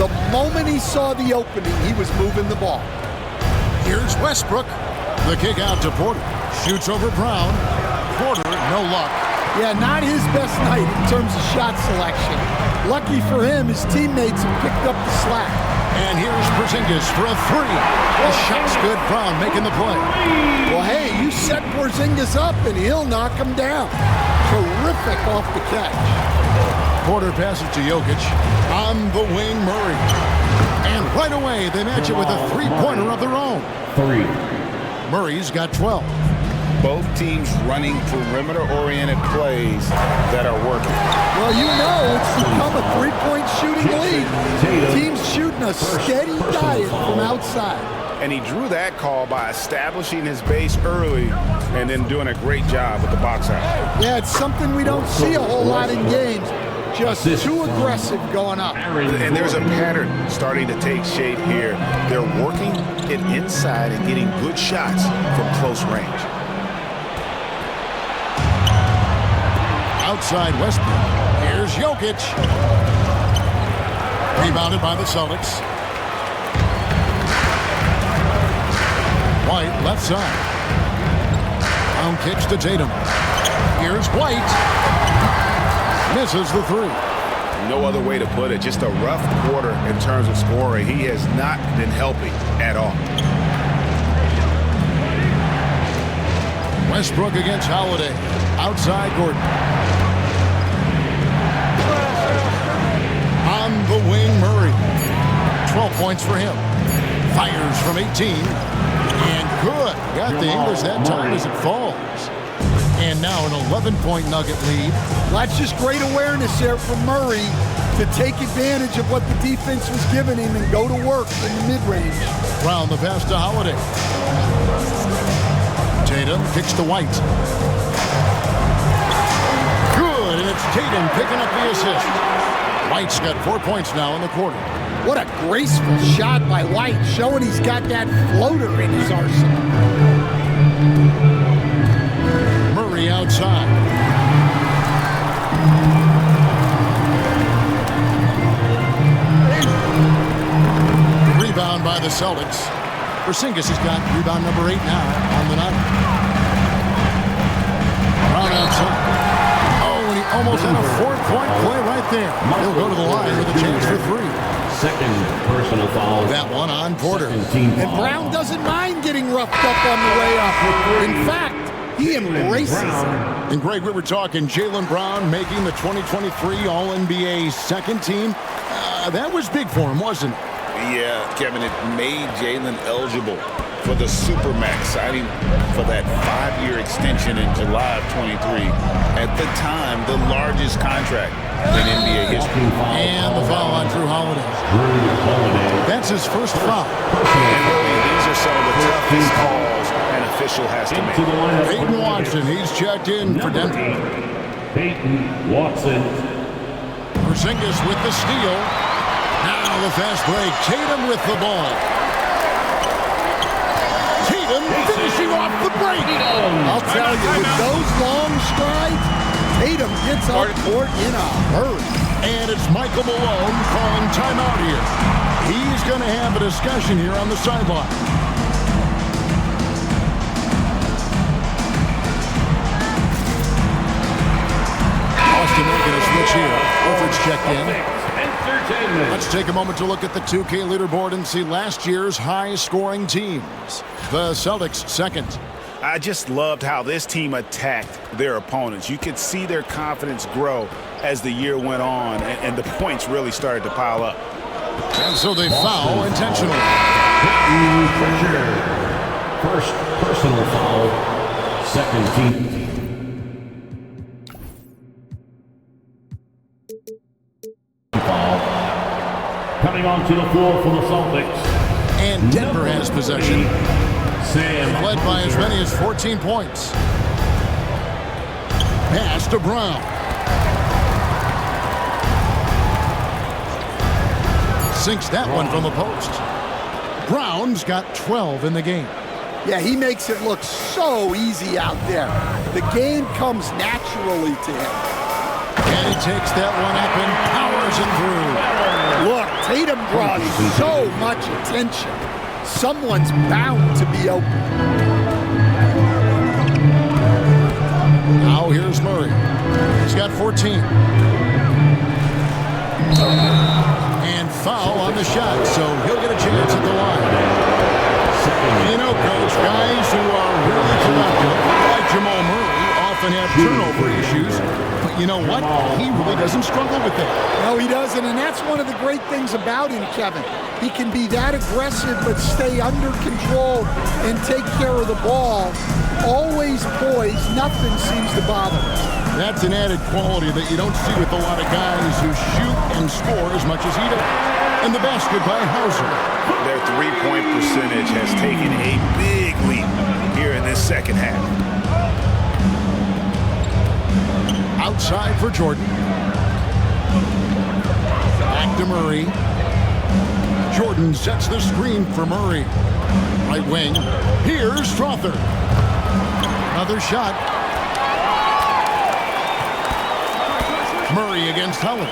The moment he saw the opening, he was moving the ball. Here's Westbrook. The kick out to Porter. Shoots over Brown. Porter, no luck. Yeah, not his best night in terms of shot selection. Lucky for him, his teammates have picked up the slack. And here's Porzingis for a three. The shot's good. Brown making the play. Well, hey, you set Porzingis up and he'll knock him down. Terrific off the catch. Porter passes to Jokic. On the wing, Murray. And right away, they match it with a three-pointer of their own. Murray's got 12. Both teams running perimeter-oriented plays that are working. Well, you know it's become a three-point shooting league. Teams shooting a steady diet from outside. And he drew that call by establishing his base early and then doing a great job with the box out. Yeah, it's something we don't see a whole lot in games. Just too aggressive going up. And there's a pattern starting to take shape here. They're working it inside and getting good shots from close range. Outside Westbrook. Here's Jokic. Rebounded by the Celtics. White, left side. Brown kicks to Tatum. Here's White. Misses the three. No other way to put it. Just a rough quarter in terms of scoring. He has not been helping at all. Westbrook against Holiday. Outside Gordon. On the wing, Murray. 12 points for him. Fires from 18. And good. Got the English that time as it falls. And now an 11-point Nugget lead. Well, that's just great awareness there from Murray to take advantage of what the defense was giving him and go to work in the mid-range. Brown the pass to Holiday. Tatum kicks to White. Good, and it's Tatum picking up the assist. White's got 4 points now in the quarter. What a graceful shot by White, showing he's got that floater in his arsenal. Murray outside. Rebound by the Celtics. Porzingis has got rebound number 8 now on the night. Brown outside. Oh, and he almost had a 4-point play right there. He'll go to the line with a chance for 3. Second personal foul. That one on Porter. And Brown doesn't mind getting roughed up on the way up. In fact, he embraces it. And Greg, we were talking Jaylen Brown making the 2023 All-NBA second team. That was big for him, wasn't it? Yeah, Kevin, it made Jaylen eligible for the Supermax signing for that 5-year extension in July of 23. At the time, the largest contract in NBA history. And the foul on Drew Holiday. That's his first foul. And really, these are some of the toughest calls an official has to make. Peyton Watson, he's checked in for Denver. Peyton Watson. Porzingis with the steal. Now the fast break. Tatum with the ball. Tatum finishing off the break. I'll tell you, with those long strides, Tatum gets up court in a hurry. And it's Michael Malone calling timeout here. He's going to have a discussion here on the sideline. Austin making a switch here. Horford's checked in. Let's take a moment to look at the 2K leaderboard and see last year's high-scoring teams. The Celtics second. I just loved how this team attacked their opponents. You could see their confidence grow as the year went on, and the points really started to pile up. And so they foul intentionally. First personal foul, second team. Foul. Coming onto the floor for the Celtics. And Denver has possession. Led by as many as 14 points. Pass to Brown. Sinks that one from the post. Brown's got 12 in the game. Yeah, he makes it look so easy out there. The game comes naturally to him. And he takes that one up and powers it through. Look, Tatum draws so much attention. Someone's bound to be open. Now here's Murray. He's got 14. And foul on the shot, so he'll get a chance at the line. You know, Coach, guys who are really productive, like Jamal Murray, often have turnover issues. But you know what? He really doesn't struggle with that. No, he doesn't, and that's one of the great things about him, Kevin. He can be that aggressive but stay under control and take care of the ball. Always poised, nothing seems to bother him. That's an added quality that you don't see with a lot of guys who shoot and score as much as he does. And the basket by Hauser. Their three-point percentage has taken a big leap here in this second half. Outside for Jordan. Back to Murray. Jordan sets the screen for Murray. Right wing. Here's Strother. Another shot. Murray against Howard.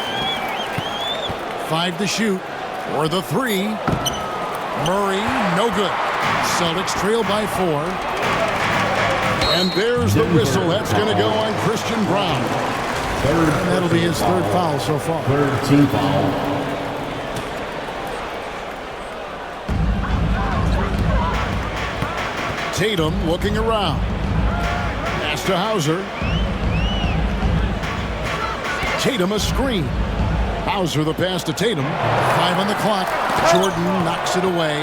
5 to shoot. For the 3. Murray, no good. Celtics trail by 4. And there's the whistle. That's going to go on Christian Brown. And that'll be his third foul so far. Third team foul. Tatum looking around. Pass to Hauser. Tatum a screen. Hauser the pass to Tatum. 5 on the clock. Jordan knocks it away.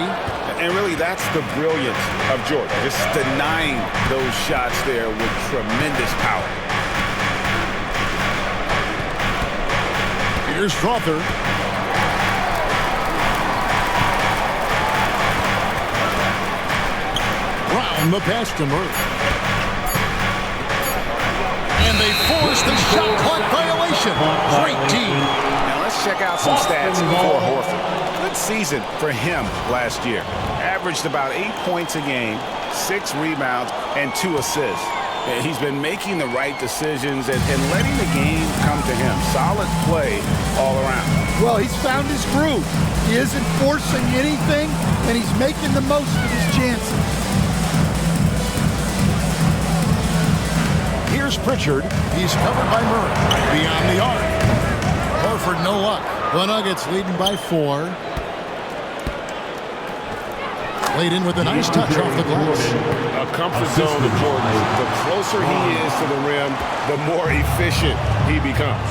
And really, that's the brilliance of Jordan. Just denying those shots there with tremendous power. Here's Strother. Brown the pass to Murray. And they force the shot clock violation. Great team. Now let's check out some stats for Horford. Good season for him last year. Averaged about 8 points a game, 6 rebounds, and 2 assists. And he's been making the right decisions and letting the game come to him. Solid play all around. Well, he's found his groove. He isn't forcing anything, and he's making the most of his chances. Here's Pritchard. He's covered by Murray. Beyond the arc. Horford no luck. The Nuggets leading by 4. Laid in with a nice touch off the glass. A comfort zone of Jordan. The closer he is to the rim, the more efficient he becomes.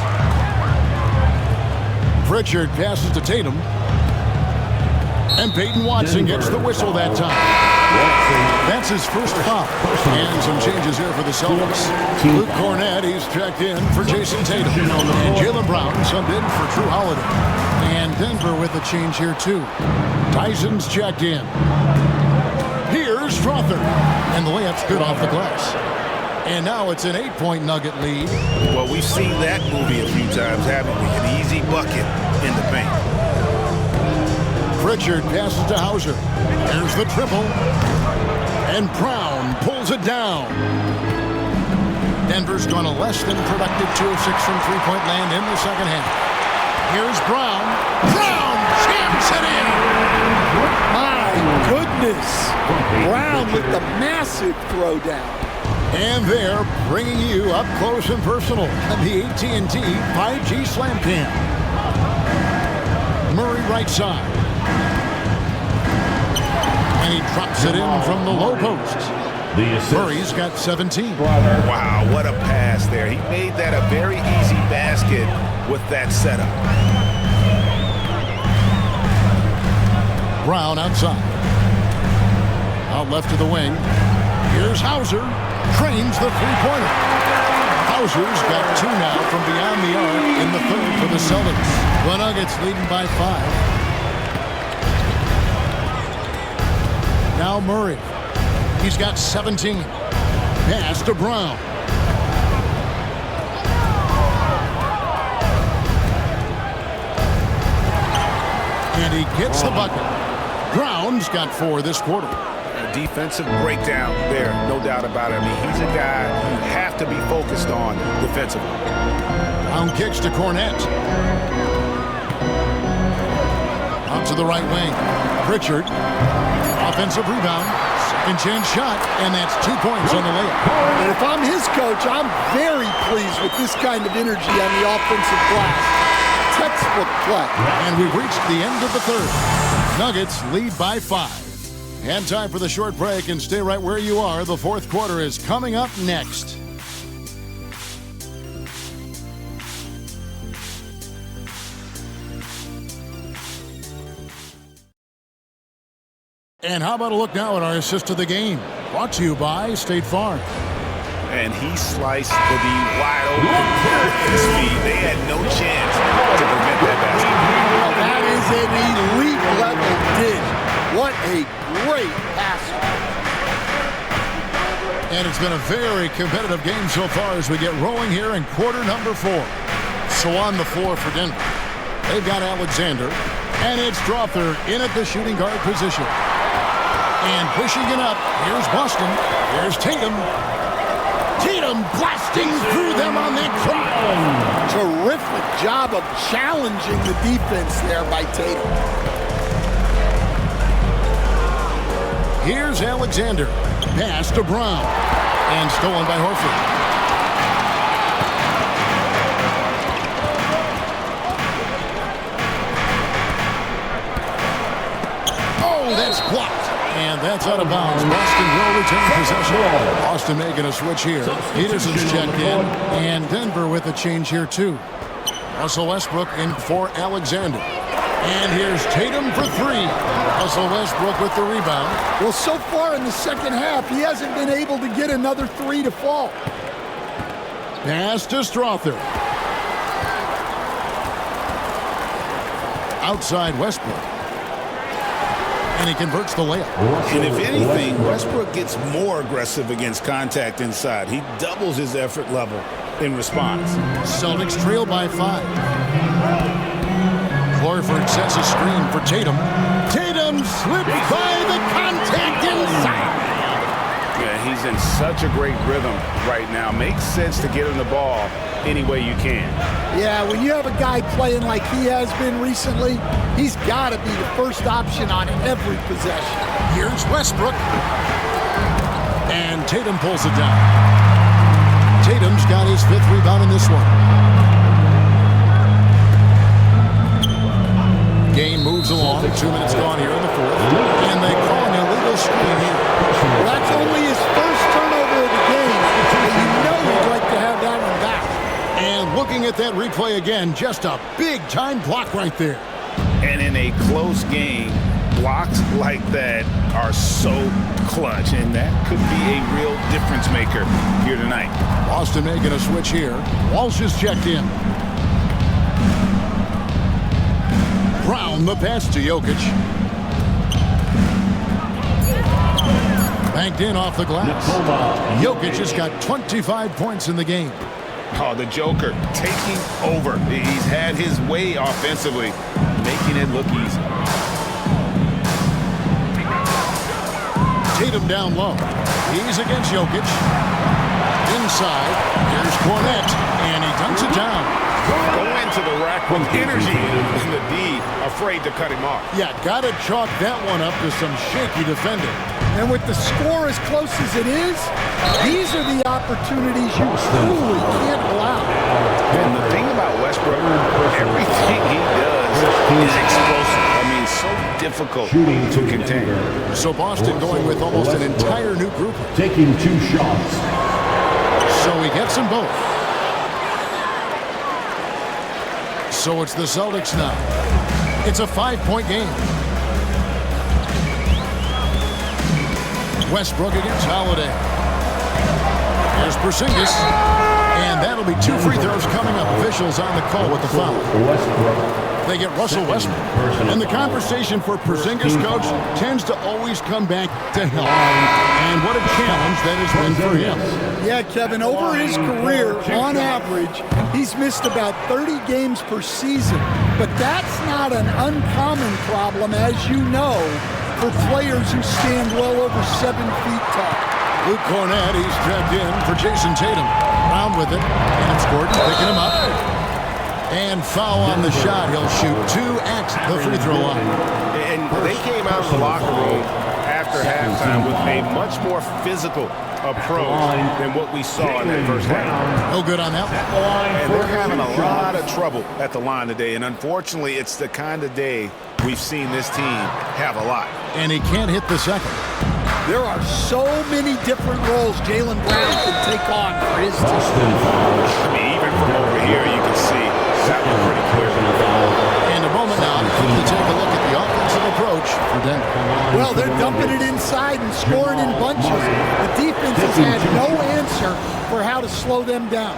Pritchard passes to Tatum. And Peyton Watson gets the whistle that time. That's his first foul. And some changes here for the Celtics. Luke Cornett, he's checked in for Jason Tatum. And Jaylen Brown subbed in for Drew Holiday. And Denver with a change here too. Tyson's checked in. Here's Strother. And the layup's good off the glass. And now it's an 8-point Nugget lead. Well, we've seen that movie a few times, haven't we? An easy bucket in the paint. Pritchard passes to Hauser. There's the triple. And Brown pulls it down. Denver's gone a less than productive 2 of 6 from three-point land in the second half. Here's Brown. Brown jams it in. My goodness. Brown with the massive throwdown. And they're bringing you up close and personal on the AT&T 5G Slam Cam. Murray right side. And he drops it in from the low post. Murray's got 17. Wow, what a pass there. He made that a very easy basket with that setup. Brown outside. Out left to the wing. Here's Hauser. Trains the three-pointer. Hauser's got 2 now from beyond the arc in the third for the Celtics. The Nuggets leading by 5. Now Murray. He's got 17. Pass to Brown. And he gets the bucket. Brown's got 4 this quarter. A defensive breakdown there, no doubt about it. I mean, he's a guy you have to be focused on defensively. Brown kicks to Cornette. Out to the right wing. Pritchard. Offensive rebound. Second chance shot, and that's 2 points on the layup. And if I'm his coach, I'm very pleased with this kind of energy on the offensive glass. Textbook play. And we've reached the end of the third. Nuggets lead by 5. And time for the short break, and stay right where you are. The fourth quarter is coming up next. And how about a look now at our assist of the game? Brought to you by State Farm. And he sliced the D wide open with his feet. They had no chance to prevent that basket. Now that is an elite level dish. What a great passer. And it's been a very competitive game so far as we get rolling here in quarter number 4. So on the floor for Denver, they've got Alexander, and it's Strawther in at the shooting guard position. And pushing it up, here's Boston, here's Tatum. Tatum blasting through them on that drive. Terrific job of challenging the defense there by Tatum. Here's Alexander. Pass to Brown. And stolen by Horford. Oh, that's blocked. And that's out of bounds. Boston will retain possession. Boston making a switch here. Peterson's checked in. And Denver with a change here, too. Russell Westbrook in for Alexander. And here's Tatum for 3. Russell Westbrook with the rebound. Well, so far in the second half, he hasn't been able to get another 3 to fall. Pass to Strawther. Outside Westbrook. And he converts the layup. And if anything, Westbrook gets more aggressive against contact inside. He doubles his effort level in response. Celtics trail by 5. Horford sets a screen for Tatum. Tatum slips by the contact inside. Yeah, he's in such a great rhythm right now. Makes sense to get him the ball any way you can. Yeah, when you have a guy playing like he has been recently, he's got to be the first option on every possession. Here's Westbrook. And Tatum pulls it down. Tatum's got his 5th rebound in this one. Game moves along. 2 minutes gone here in the fourth. And they call an illegal screen here. Well, that's only his first turnover of the game. But you know he'd like to have that one back. And looking at that replay again, just a big-time block right there. And in a close game, blocks like that are so clutch, and that could be a real difference maker here tonight. Boston making a switch here. Walsh is checked in. Brown the pass to Jokic. Banked in off the glass. Jokic has got 25 points in the game. Oh, the Joker taking over. He's had his way offensively, making it look easy. Tatum down low. He's against Jokic. Inside, here's Cornette, and he dunks it down. Go into the rack with energy, and the D afraid to cut him off. Yeah, got to chalk that one up to some shaky defending. And with the score as close as it is, these are the opportunities you truly can't allow. And the thing about Westbrook, everything he does is explosive. I mean, so difficult to contain. So Boston going with almost an entire new group. Taking 2 shots. So he gets them both. So it's the Celtics now. It's a 5-point game. Westbrook against Holiday. There's Porzingis. And that'll be 2 free throws coming up. Officials on the call with the foul. They get Russell Westbrook. And the conversation for Porzingis, coach, tends to always come back to health. And what a challenge that has been for him. Yeah, Kevin, over his career, on average, he's missed about 30 games per season. But that's not an uncommon problem, as you know, for players who stand well over 7 feet tall. Luke Cornette, he's trapped in for Jason Tatum. Round with it, and it's Gordon picking him up. And foul on the shot. He'll shoot 2 at the free throw line. And they came out of the locker room after halftime with a much more physical approach than what we saw in that first half. No good on that one. And they're having a lot of trouble at the line today. And unfortunately, it's the kind of day we've seen this team have a lot. And he can't hit the second. There are so many different roles Jaylen Brown can take on for his team. I mean, even from over here, you can see that one pretty clear. And a moment now to take a look at the offensive approach for Denver. Well, they're dumping it inside and scoring in bunches. The defense has had no answer for how to slow them down.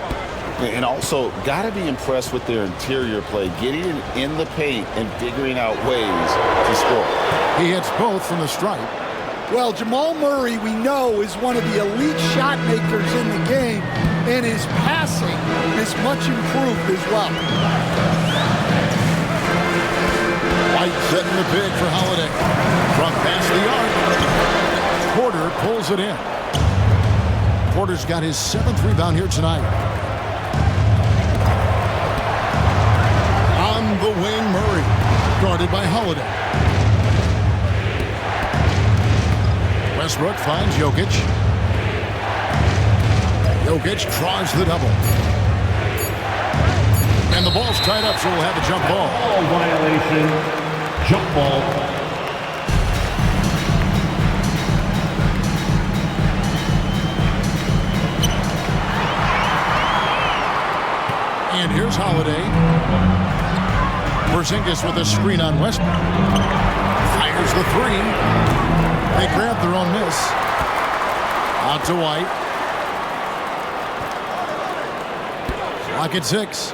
And also, got to be impressed with their interior play, getting in the paint and figuring out ways to score. He hits both from the stripe. Well, Jamal Murray, we know, is one of the elite shot makers in the game, and his passing is much improved as well. White setting the big for Holiday. From past the arc. Porter pulls it in. Porter's got his 7th rebound here tonight. On the wing, Murray. Guarded by Holiday. Westbrook finds Jokic. Jokic draws the double. And the ball's tied up, so we'll have a jump ball. Ball violation. Jump ball. And here's Holiday. Porzingis with a screen on Westbrook. Fires the 3. They grab their own miss. Out to White. Clock at 6.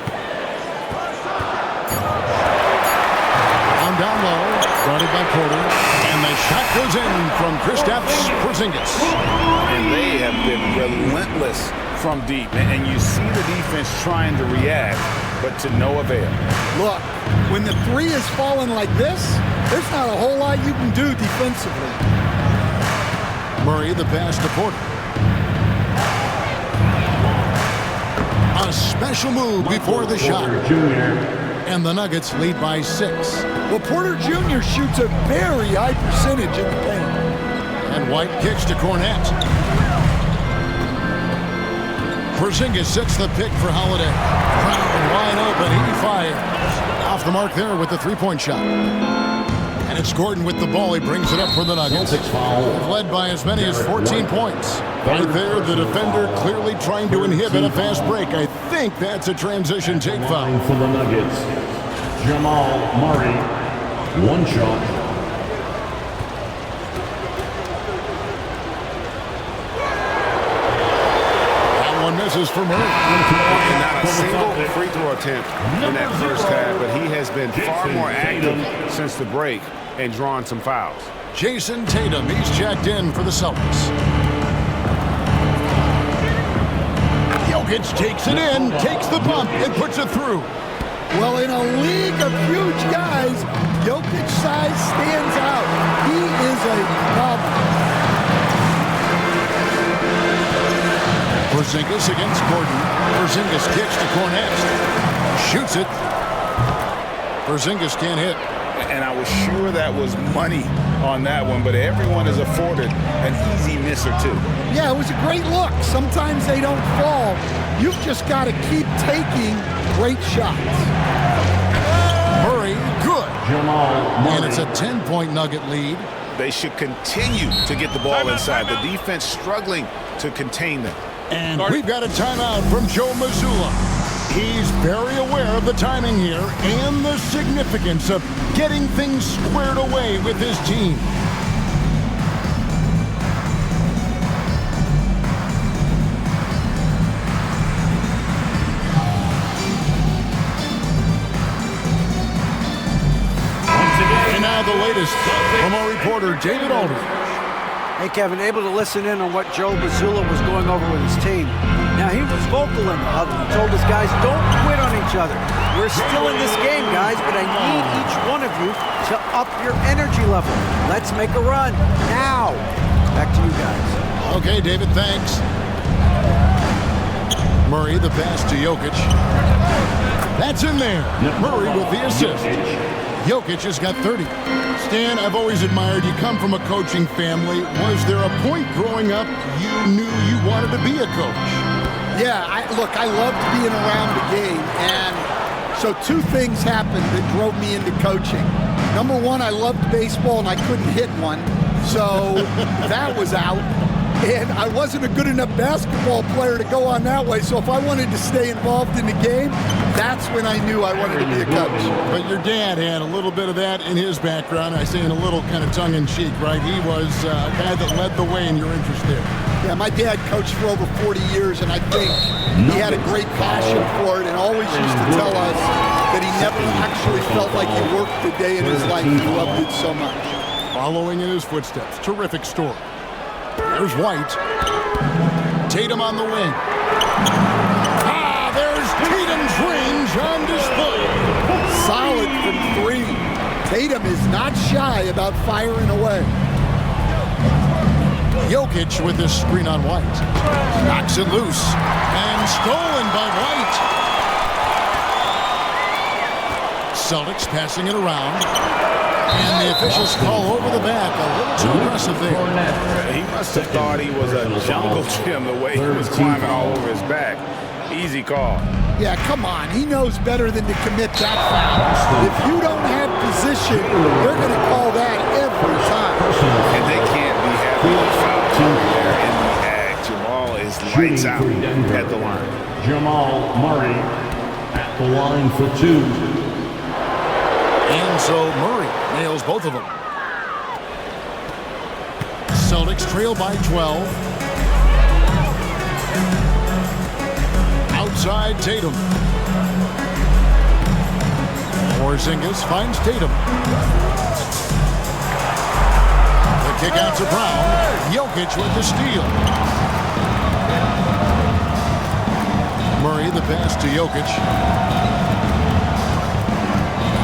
Down low, guarded by Porter, and the shot goes in from Kristaps Porzingis. And they have been relentless from deep, and you see the defense trying to react, but to no avail. Look, when the 3 is falling like this, there's not a whole lot you can do defensively. Murray, the pass to Porter. A special move before the shot. And the Nuggets lead by 6. Well, Porter Jr. shoots a very high percentage in the paint. And White kicks to Cornette. Porzingis sets the pick for Holiday. Brown wide open, he fires. Off the mark there with the 3-point shot. And it's Gordon with the ball. He brings it up for the Nuggets. Led by as many as 14 points. Right there, the defender clearly trying to inhibit a fast break. I think that's a transition take foul. For the Nuggets, Jamal Murray, 1 shot. That one misses for Murray. And not a single free throw attempt in that first half, but he has been far more active since the break and drawn some fouls. Jason Tatum, he's checked in for the Celtics. Jokic takes it in, takes the bump, and puts it through. Well, in a league of huge guys, Jokic's size stands out. He is a problem. Porzingis against Gordon. Porzingis kicks to Cornet. Shoots it. Porzingis can't hit. And I was sure that was money on that one, but everyone is afforded an easy miss or two. Yeah, it was a great look. Sometimes they don't fall. You've just got to keep taking great shots. Murray, good. Jamal And it's a 10-point Nugget lead. They should continue to get the ball inside. The defense struggling to contain them. And we've got a timeout from Joe Mazzulla. He's very aware of the timing here and the significance of getting things squared away with his team. And now the latest from our reporter, David Aldridge. Hey, Kevin, able to listen in on what Joe Mazzulla was going over with his team. Now, he was vocal in the huddle. He told his guys, don't quit on each other. We're still in this game, guys, but I need each one of you to up your energy level. Let's make a run now. Back to you guys. Okay, David, thanks. Murray, the pass to Jokic. That's in there. Murray with the assist. Jokic has got 30. Stan, I've always admired you. Come from a coaching family. Was there a point growing up you knew you wanted to be a coach? Yeah, look, I loved being around the game, and so two things happened that drove me into coaching. Number one, I loved baseball, and I couldn't hit one, so that was out. And I wasn't a good enough basketball player to go on that way, so if I wanted to stay involved in the game, that's when I knew I wanted to be a coach. But your dad had a little bit of that in his background. I say in a little kind of tongue-in-cheek, right? He was a guy that led the way in your interest there. Yeah, my dad coached for over 40 years, and I think he had a great passion for it and always used to tell us that he never actually felt like he worked a day in his life. He loved it so much. Following in his footsteps. Terrific story. There's White. Tatum on the wing. There's Tatum's range on display. Solid from three. Tatum is not shy about firing away. Jokic with this screen on White. Knocks it loose. And stolen by White. Celtics passing it around. And the officials call over the back. A little too aggressive there. He must have thought he was a jungle gym the way he was climbing all over his back. Easy call. Yeah, come on. He knows better than to commit that foul. If you don't have position, they're going to call that every time. And they can't be having a foul there in the ag. Jamal is lights out at the line. Jamal Murray at the line for two. And so Murray nails both of them. Celtics trail by 12. Outside Tatum. Porzingis finds Tatum. The kick out to Brown. Jokic with the steal. Murray the pass to Jokic.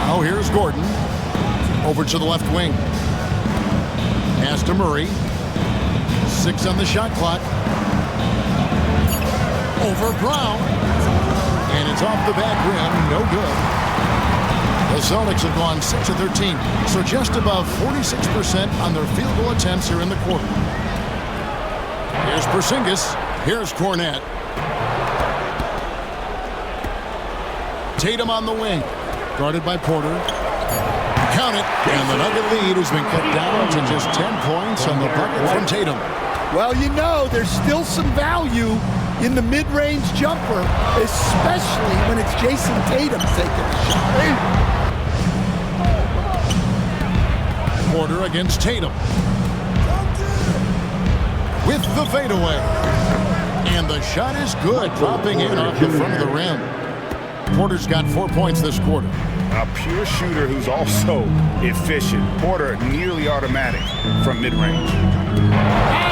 Now here's Gordon. Over to the left wing. Pass to Murray. 6 on the shot clock. Over Brown. And it's off the back rim. No good. The Celtics have gone 6 of 13. So just above 46% on their field goal attempts here in the quarter. Here's Porzingis. Here's Cornet. Tatum on the wing. Guarded by Porter. Count it. And the Nugget lead has been cut down to just 10 points on the bucket from Tatum. Well, you know, there's still some value in the mid-range jumper, especially when it's Jason Tatum taking the shot. Porter against Tatum. With the fadeaway. And the shot is good, dropping in off the front of the rim. Porter's got 4 points this quarter. A pure shooter who's also efficient. Porter nearly automatic from mid-range.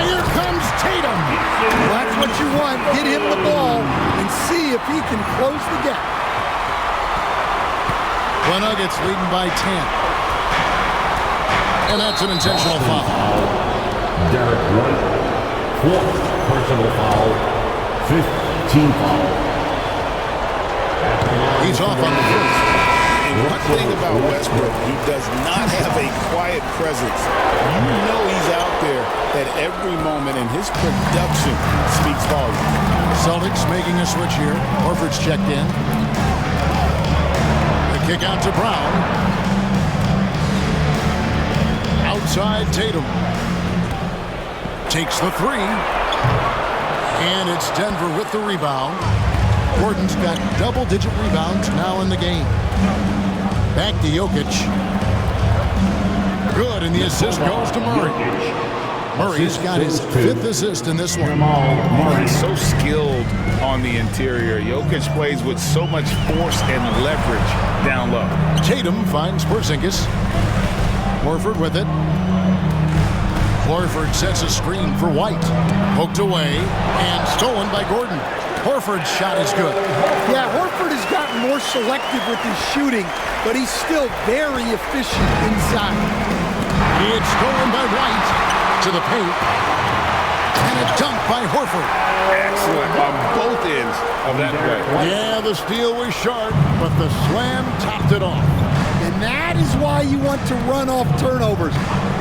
Here comes Tatum. Well, that's what you want. Get him the ball and see if he can close the gap. The Nuggets leading by 10. And that's an intentional foul. Derek White, 4th personal foul, 15 foul. He's off on the first. And one thing about Westbrook, he does not have a quiet presence. You know he's out there at every moment, and his production speaks volumes. Celtics making a switch here. Horford's checked in. The kick out to Brown. Outside Tatum. Takes the three. And it's Denver with the rebound. Gordon's got double-digit rebounds now in the game. Back to Jokic. Good, and the assist goes to Murray. Murray's got his fifth assist in this one. He's so skilled on the interior. Jokic plays with so much force and leverage down low. Tatum finds Porzingis. Horford with it. Horford sets a screen for White. Poked away and stolen by Gordon. Horford's shot is good. Yeah, Horford has gotten more selective with his shooting, but he's still very efficient inside. It's stolen by White to the paint. And a dunk by Horford. Excellent on both ends of that play. Yeah, the steal was sharp, but the slam topped it off. And that is why you want to run off turnovers.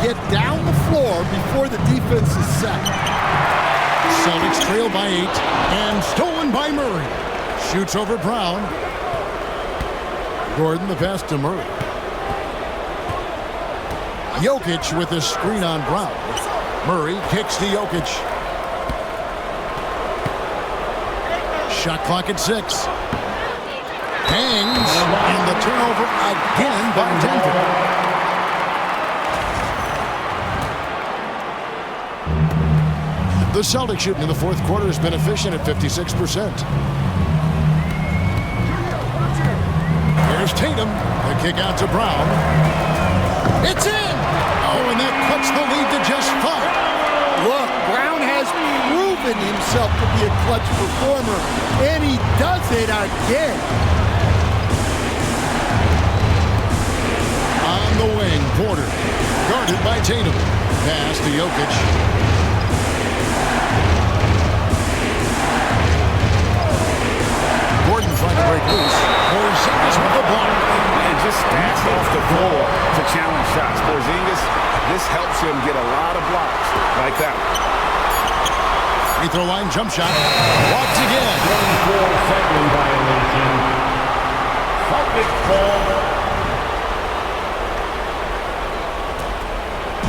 Get down the floor before the defense is set. Celtics trail by 8 and stolen by Murray. Shoots over Brown. Gordon the pass to Murray. Jokic with a screen on Brown. Murray kicks to Jokic. Shot clock at 6. Hangs, and the turnover again by Denver. The Celtics shooting in the fourth quarter has been efficient at 56%. Here's Tatum. The kick out to Brown. It's in! Oh, and that cuts the lead to just 5. Look, Brown has proven himself to be a clutch performer, and he does it again. On the wing, Porter. Guarded by Tatum. Pass to Jokic. Gordon trying to break loose. Porzingis with the block. And just stands off the floor to challenge shots. Porzingis, this helps him get a lot of blocks like that. Free throw line jump shot. Blocked again. 24-second violation. Celtic ball.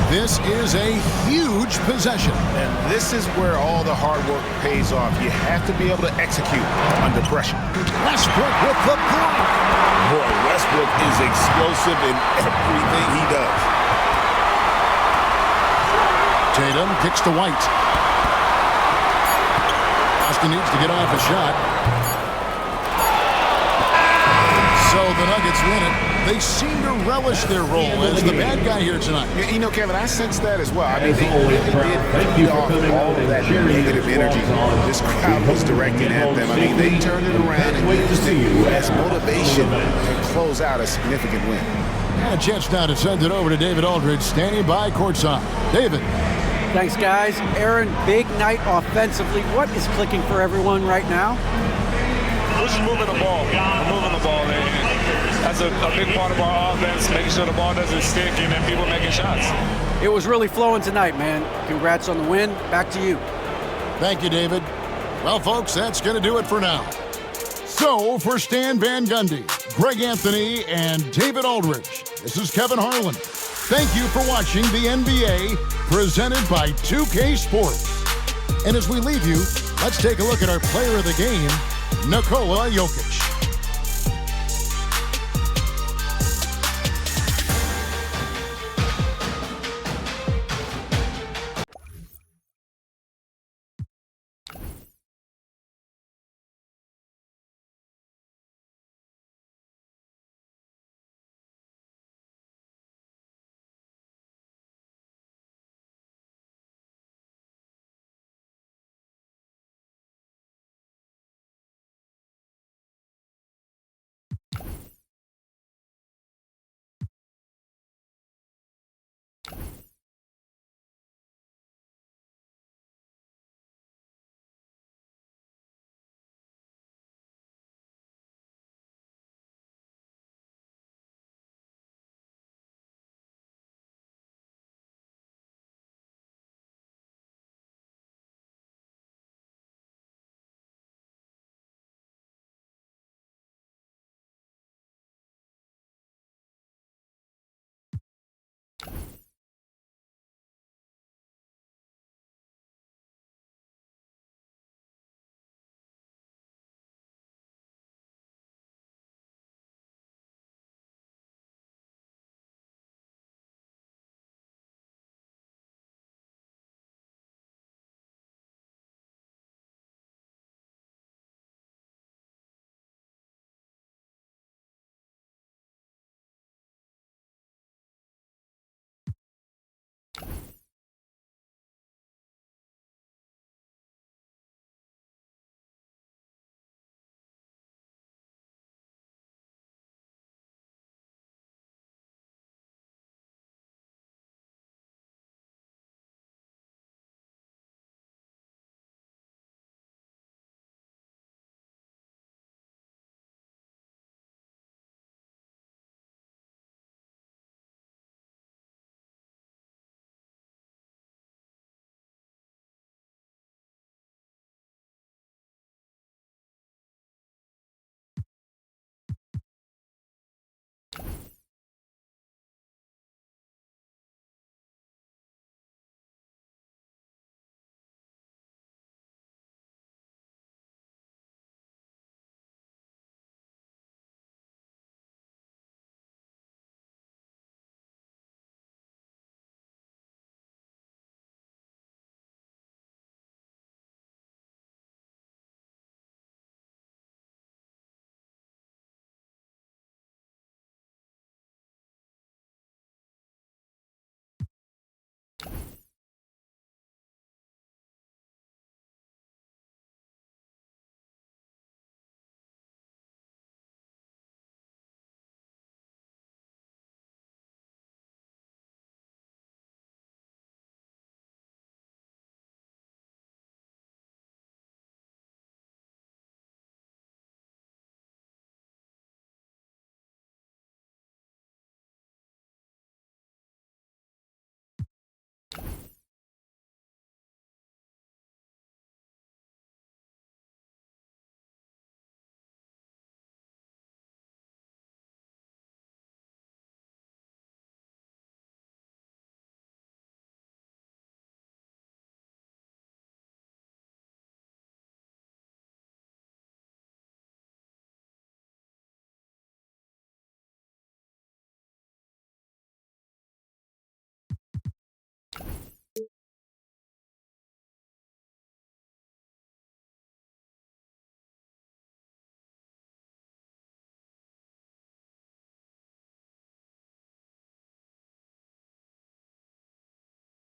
This is a huge possession. And this is where all the hard work pays off. You have to be able to execute under pressure. Westbrook with the block. Boy, Westbrook is explosive in everything he does. Tatum kicks to White. Austin needs to get off a shot. So the Nuggets win it. They seem to relish their role as the bad guy here tonight. You know, Kevin, I sense that as well. I mean, they really did feed off all of that negative energy this crowd was directing at them. I mean, they turned it around and used it as motivation to close out a significant win. And a chance now to send it over to David Aldridge, standing by courtside. David. Thanks, guys. Aaron, big night offensively. What is clicking for everyone right now? We're just moving the ball. We're moving the ball. That's a big part of our offense, making sure the ball doesn't stick and then people making shots. It was really flowing tonight, man. Congrats on the win. Back to you. Thank you, David. Well, folks, that's going to do it for now. So, for Stan Van Gundy, Greg Anthony, and David Aldridge, this is Kevin Harlan. Thank you for watching the NBA, presented by 2K Sports. And as we leave you, let's take a look at our player of the game, Nikola Jokic.